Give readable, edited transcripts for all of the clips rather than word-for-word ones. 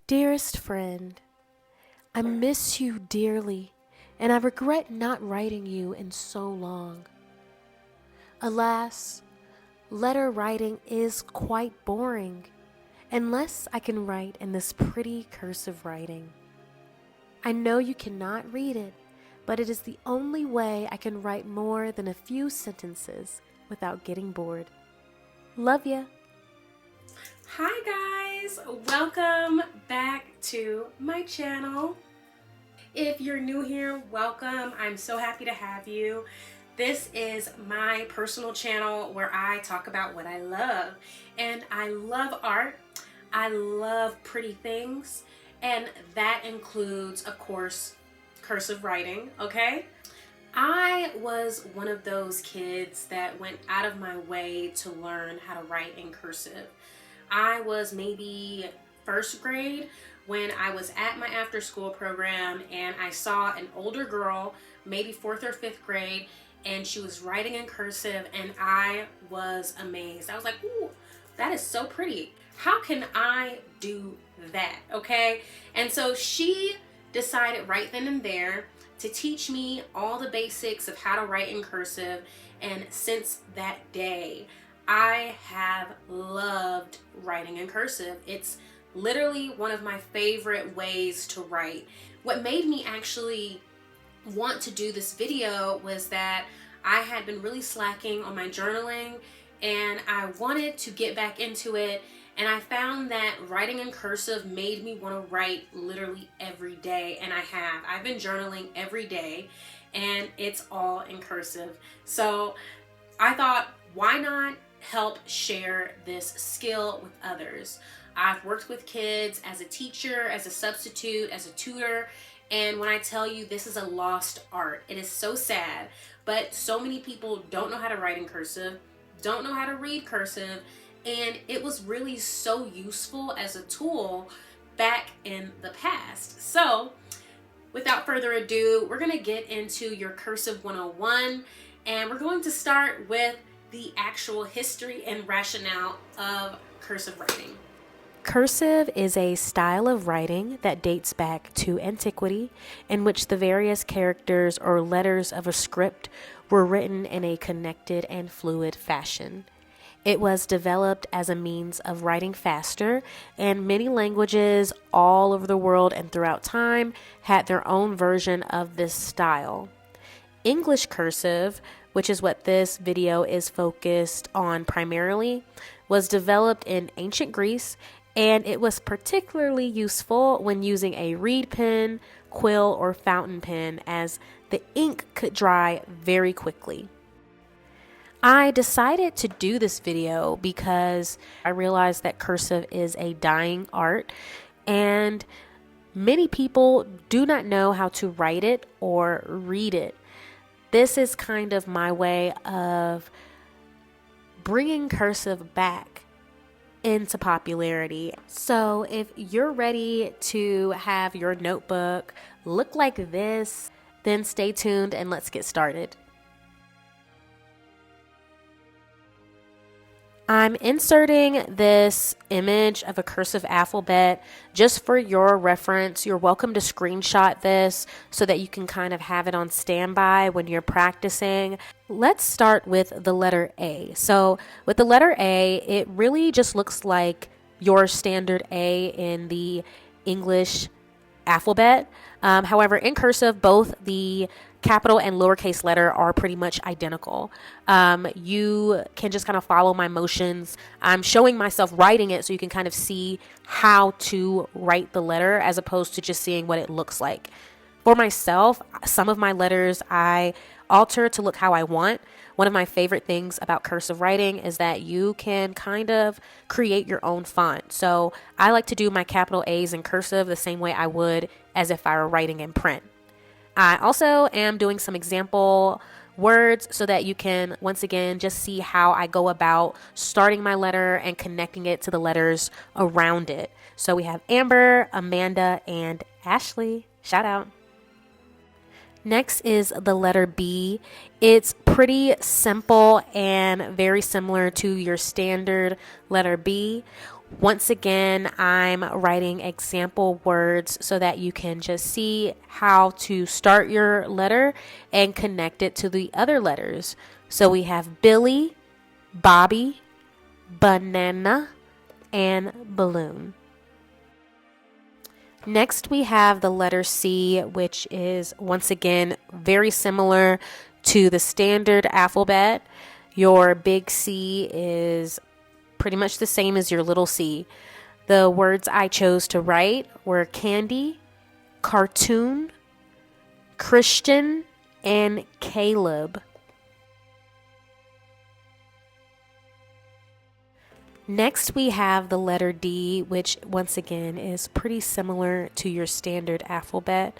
Dearest friend, I miss you dearly, and I regret not writing you in so long. Alas, letter writing is quite boring, unless I can write in this pretty cursive writing. I know you cannot read it, but it is the only way I can write more than a few sentences without getting bored. Love ya. Hi guys, welcome back to my channel. If you're new here, welcome. I'm so happy to have you. This is my personal channel where I talk about what I love. And I love art. I love pretty things. And that includes, of course, cursive writing, okay? I was one of those kids that went out of my way to learn how to write in cursive. I was maybe first grade when I was at my after school program and I saw an older girl, maybe fourth or fifth grade, and she was writing in cursive and I was amazed. I was like, ooh, that is so pretty. How can I do that? Okay. And so she decided right then and there to teach me all the basics of how to write in cursive. And since that day, I have loved writing in cursive. It's literally one of my favorite ways to write. What made me actually want to do this video was that I had been really slacking on my journaling and I wanted to get back into it. And I found that writing in cursive made me want to write literally every day. And I have. I've been journaling every day and it's all in cursive. So I thought, why not help share this skill with others? I've worked with kids as a teacher, as a substitute, as a tutor, and when I tell you this is a lost art, it is so sad, but so many people don't know how to write in cursive, don't know how to read cursive, and it was really so useful as a tool back in the past. So without further ado, we're going to get into your Cursive 101, and we're going to start with the actual history and rationale of cursive writing. Cursive is a style of writing that dates back to antiquity, in which the various characters or letters of a script were written in a connected and fluid fashion. It was developed as a means of writing faster, and many languages all over the world and throughout time had their own version of this style. English cursive, which is what this video is focused on primarily, was developed in ancient Greece, and it was particularly useful when using a reed pen, quill, or fountain pen, as the ink could dry very quickly. I decided to do this video because I realized that cursive is a dying art, and many people do not know how to write it or read it. This is kind of my way of bringing cursive back into popularity. So if you're ready to have your notebook look like this, then stay tuned and let's get started. I'm inserting this image of a cursive alphabet just for your reference. You're welcome to screenshot this so that you can kind of have it on standby when you're practicing. Let's start with the letter A. So with the letter A, it really just looks like your standard A in the English alphabet. However, in cursive, both the capital and lowercase letter are pretty much identical. You can just kind of follow my motions. I'm showing myself writing it so you can kind of see how to write the letter as opposed to just seeing what it looks like. For myself, some of my letters I alter to look how I want. One of my favorite things about cursive writing is that you can kind of create your own font. So I like to do my capital A's in cursive the same way I would as if I were writing in print. I also am doing some example words so that you can, once again, just see how I go about starting my letter and connecting it to the letters around it. So we have Amber, Amanda, and Ashley. Shout out. Next is the letter B. It's pretty simple and very similar to your standard letter B. Once again, I'm writing example words so that you can just see how to start your letter and connect it to the other letters. So we have Billy, Bobby, banana, and balloon. Next, we have the letter C, which is once again very similar to the standard alphabet. Your big C is pretty much the same as your little c. The words I chose to write were candy, cartoon, Christian, and Caleb. Next, we have the letter D, which once again is pretty similar to your standard alphabet.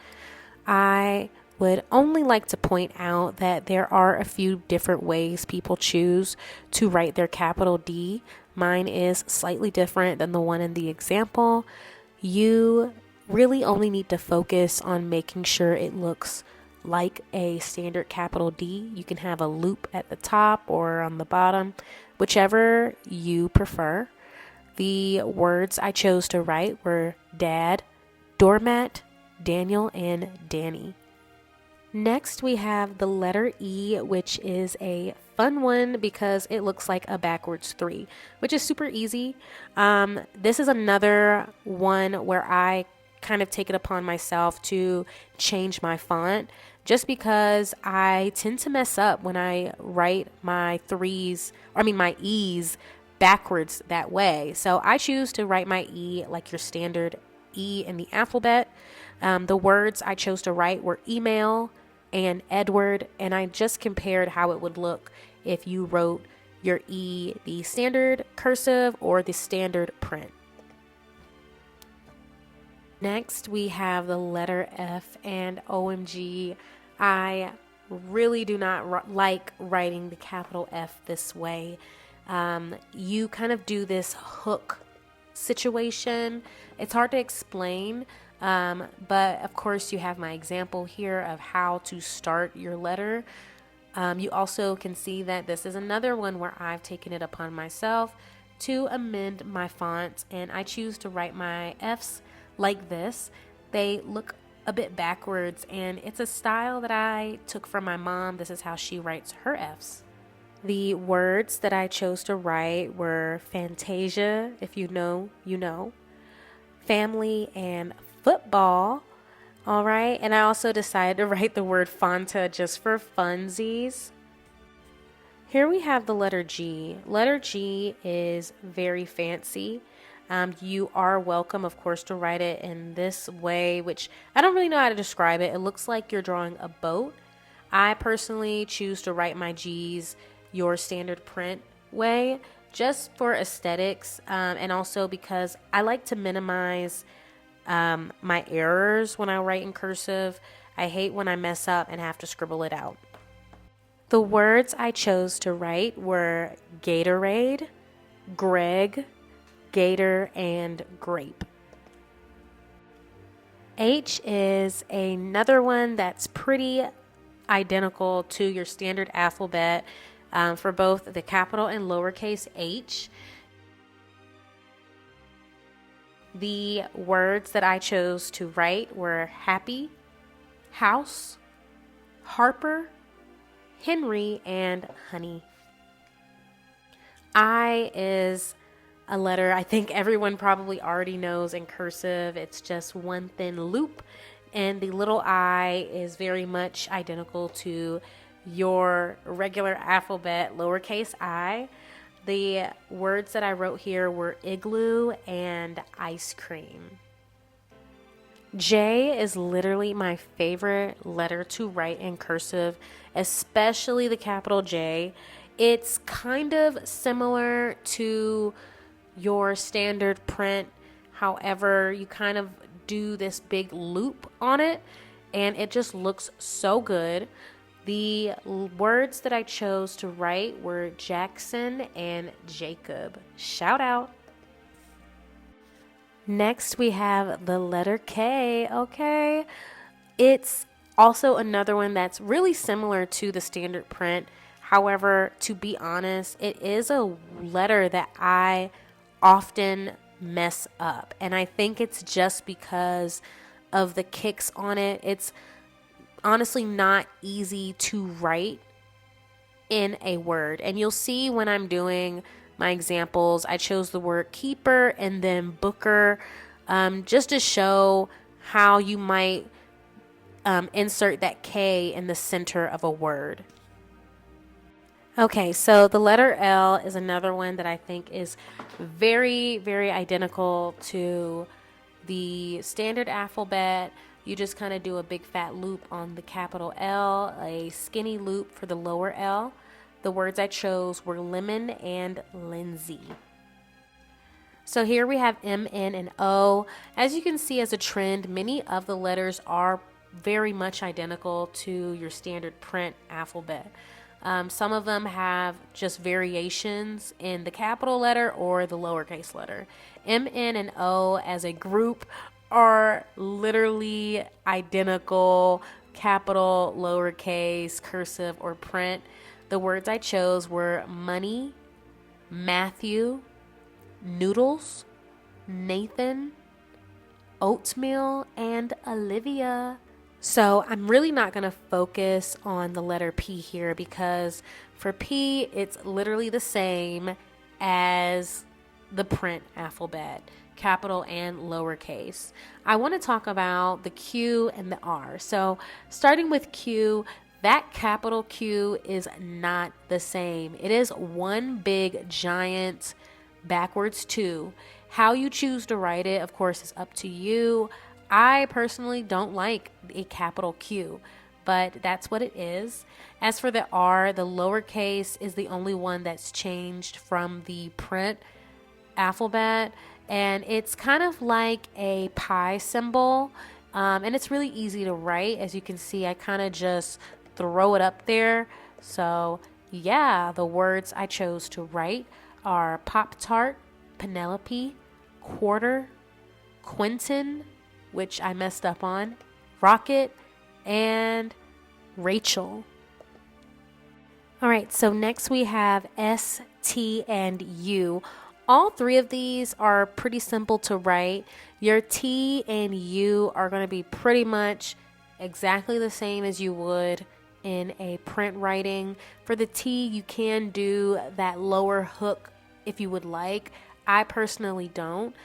I would only like to point out that there are a few different ways people choose to write their capital D. Mine is slightly different than the one in the example. You really only need to focus on making sure it looks like a standard capital D. You can have a loop at the top or on the bottom, whichever you prefer. The words I chose to write were dad, doormat, Daniel, and Danny. Next, we have the letter E, which is a fun one because it looks like a backwards 3, which is super easy. This is another one where I kind of take it upon myself to change my font just because I tend to mess up when I write my my E's backwards that way. So I choose to write my E like your standard E in the alphabet. The words I chose to write were email and Edward, and I just compared how it would look if you wrote your E the standard cursive or the standard print. Next, we have the letter F, and OMG, I really do not like writing the capital F this way. You kind of do this hook situation. It's hard to explain, but of course you have my example here of how to start your letter. You also can see that this is another one where I've taken it upon myself to amend my font, and I choose to write my F's like this. They look a bit backwards, and it's a style that I took from my mom. This is how she writes her F's. The words that I chose to write were Fantasia, if you know, you know, family, and football. All right, and I also decided to write the word Fanta just for funsies. Here we have the letter G. Letter G is very fancy. You are welcome, of course, to write it in this way, which I don't really know how to describe it. It looks like you're drawing a boat. I personally choose to write my G's your standard print way, just for aesthetics, and also because I like to minimize my errors when I write in cursive. I hate when I mess up and have to scribble it out. The words I chose to write were Gatorade, Greg, Gator, and grape. H is another one that's pretty identical to your standard alphabet for both the capital and lowercase h. The words that I chose to write were happy, house, Harper, Henry, and honey. I is a letter I think everyone probably already knows in cursive. It's just one thin loop, and the little I is very much identical to your regular alphabet lowercase I. The words that I wrote here were igloo and ice cream. J is literally my favorite letter to write in cursive, especially the capital J. It's kind of similar to your standard print. However, you kind of do this big loop on it, and it just looks so good. The words that I chose to write were Jackson and Jacob. Shout out. Next, we have the letter K. Okay, it's Also, another one that's really similar to the standard print. However, to be honest, it is a letter that I often mess up. And I think it's just because of the kicks on it. It's honestly not easy to write in a word. And you'll see when I'm doing my examples, I chose the word keeper and then booker, just to show how you might insert that K in the center of a word. Okay, so the letter L is another one that I think is very, very identical to the standard alphabet. You just kind of do a big fat loop on the capital L, a skinny loop for the lower L. The words I chose were lemon and Lindsay. So here we have M, N, and O. As you can see, as a trend, many of the letters are very much identical to your standard print alphabet. Some of them have just variations in the capital letter or the lowercase letter. M, N, and O as a group are literally identical, capital, lowercase, cursive, or print. The words I chose were money, Matthew, noodles, Nathan, oatmeal, and Olivia. So I'm really not going to focus on the letter P here because for P, it's literally the same as the print alphabet, capital and lowercase. I want to talk about the Q and the R. So starting with Q, that capital Q is not the same. It is one big giant backwards 2. How you choose to write it, of course, is up to you. I personally don't like a capital Q, but that's what it is. As for the R, the lowercase is the only one that's changed from the print alphabet, and it's kind of like a pi symbol, and it's really easy to write. As you can see, I kind of just throw it up there. So yeah, the words I chose to write are Pop-Tart, Penelope, quarter, Quentin, which I messed up on, Rocket, and Rachel. All right, so next we have S, T, and U. All three of these are pretty simple to write. Your T and U are going to be pretty much exactly the same as you would in a print writing. For the T, you can do that lower hook if you would like. I personally don't.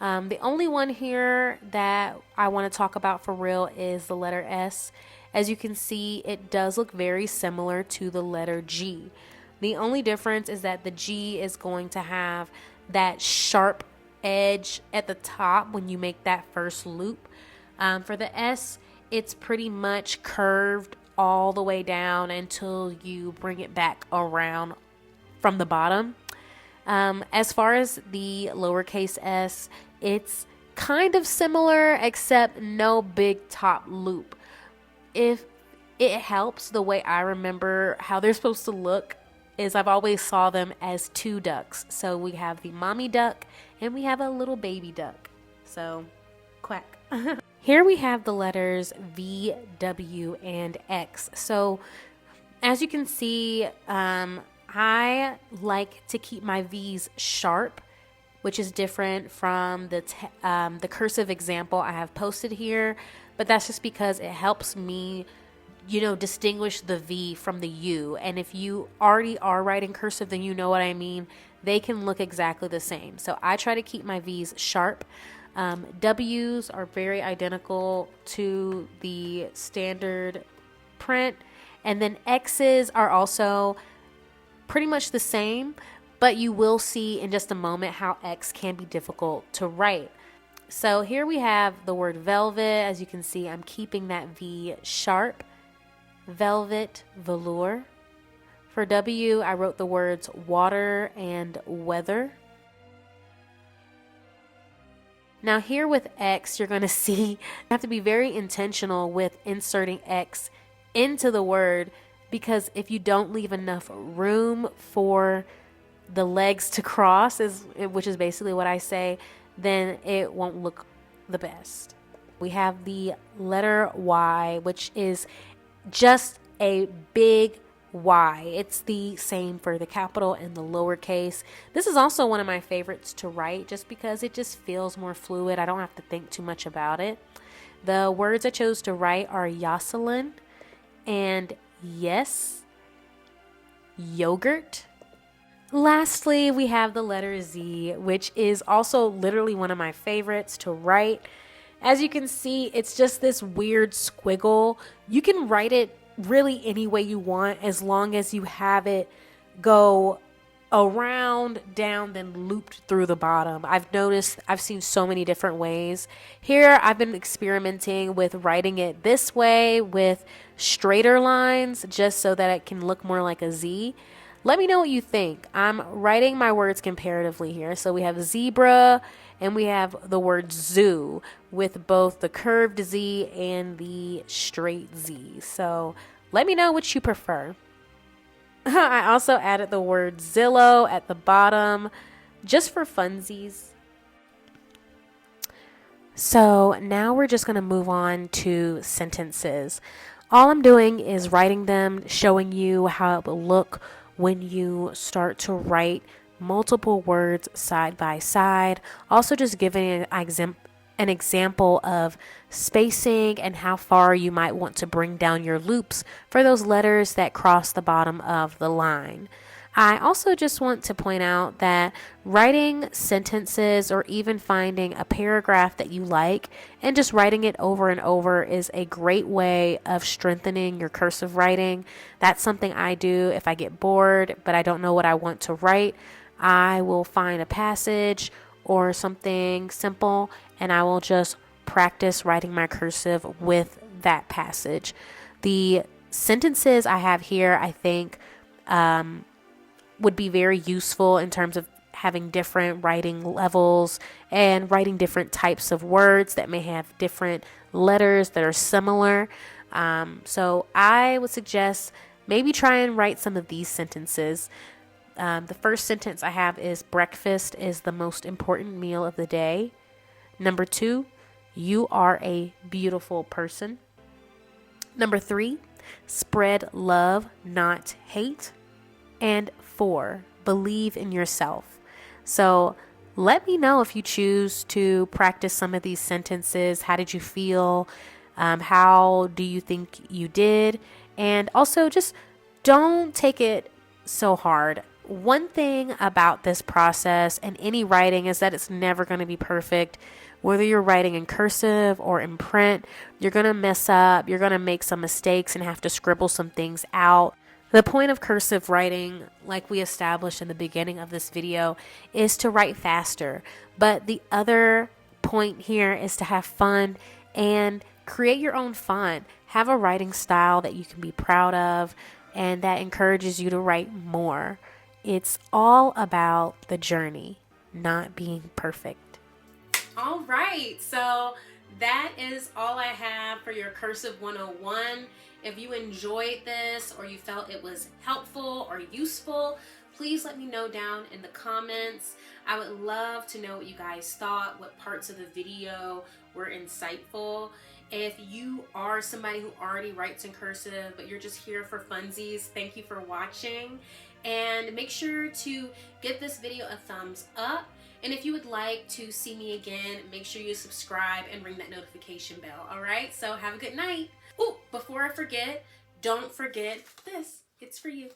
The only one here that I want to talk about for real is the letter S. As you can see, it does look very similar to the letter G. The only difference is that the G is going to have that sharp edge at the top when you make that first loop. For the S, it's pretty much curved all the way down until you bring it back around from the bottom. As far as the lowercase s, it's kind of similar except no big top loop. If it helps, the way I remember how they're supposed to look is I've always saw them as two ducks. So we have the mommy duck and we have a little baby duck. So quack. Here we have the letters V, W, and X. So as you can see, I like to keep my V's sharp, which is different from the cursive example I have posted here. But that's just because it helps me, distinguish the W from the U. And if you already are writing cursive, then you know what I mean. They can look exactly the same. So I try to keep my V's sharp. W's are very identical to the standard print. And then X's are also pretty much the same, but you will see in just a moment how X can be difficult to write. So here we have the word velvet. As you can see, I'm keeping that V sharp. Velvet, velour. For W, I wrote the words water and weather. Now here with X, you're going to see you have to be very intentional with inserting X into the word, because if you don't leave enough room for the legs to cross, which is basically what I say, then it won't look the best. We have the letter Y, which is just a big Y. It's the same for the capital and the lowercase. This is also one of my favorites to write just because it just feels more fluid. I don't have to think too much about it. The words I chose to write are Jocelyn and yes, yogurt. Lastly, we have the letter Z, which is also literally one of my favorites to write. As you can see, it's just this weird squiggle. You can write it really any way you want as long as you have it go around, down, then looped through the bottom. I've seen so many different ways. Here, I've been experimenting with writing it this way with straighter lines just so that it can look more like a Z. Let me know what you think. I'm writing my words comparatively here. So we have zebra and we have the word zoo with both the curved Z and the straight Z. So let me know which you prefer. I also added the word Zillow at the bottom just for funsies. So now we're just going to move on to sentences. All I'm doing is writing them, showing you how it will look when you start to write multiple words side by side. Also just giving an example of spacing and how far you might want to bring down your loops for those letters that cross the bottom of the line. I also just want to point out that writing sentences or even finding a paragraph that you like and just writing it over and over is a great way of strengthening your cursive writing. That's something I do if I get bored but I don't know what I want to write. I will find a passage or something simple and I will just practice writing my cursive with that passage. The sentences I have here, I think, would be very useful in terms of having different writing levels and writing different types of words that may have different letters that are similar. So I would suggest maybe try and write some of these sentences. The first sentence I have is breakfast is the most important meal of the day. Number 2, you are a beautiful person. Number 3, spread love, not hate. And 4, believe in yourself. So let me know if you choose to practice some of these sentences. How did you feel? How do you think you did? And also just don't take it so hard. One thing about this process and any writing is that it's never going to be perfect. Whether you're writing in cursive or in print, you're going to mess up, you're going to make some mistakes and have to scribble some things out. The point of cursive writing, like we established in the beginning of this video, is to write faster. But the other point here is to have fun and create your own font. Have a writing style that you can be proud of and that encourages you to write more. It's all about the journey, not being perfect. All right, so that is all I have for your Cursive 101. If you enjoyed this or you felt it was helpful or useful, please let me know down in the comments. I would love to know what you guys thought, what parts of the video were insightful. If you are somebody who already writes in cursive, but you're just here for funsies, thank you for watching. And make sure to give this video a thumbs up. And if you would like to see me again, make sure you subscribe and ring that notification bell. All right, so have a good night. Oh, before I forget, don't forget this. It's for you.